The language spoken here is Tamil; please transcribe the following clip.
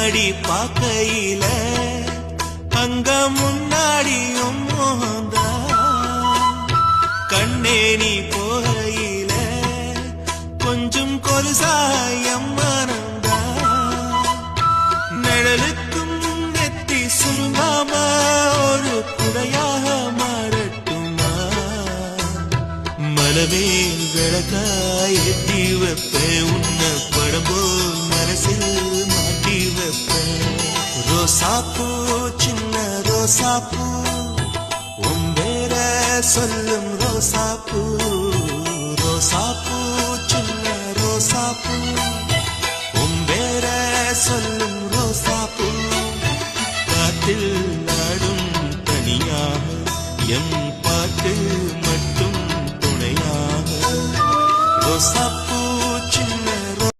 கண்ணாடி பார்க்கையில அங்க முன்னாடியும் மோகந்தா கண்ணே நீ போகையில கொஞ்சம் கொலுசாயம் மனந்தா நிழலுக்கும் நெத்தி சுருங்காம ஒரு குடையாக மாறட்டுமா மலமேல் விளக்காய் ஏற்றி வைப்பேன் உன்ன படம்போல் மனசில் மாட்டி வைப்பேன் ரோசாப்பூ சின்ன ரோசாப்பூ உம்பேர சொல்லும் ரோசாப்பூ ரோசாப்பூ சின்ன ரோசாப்பூ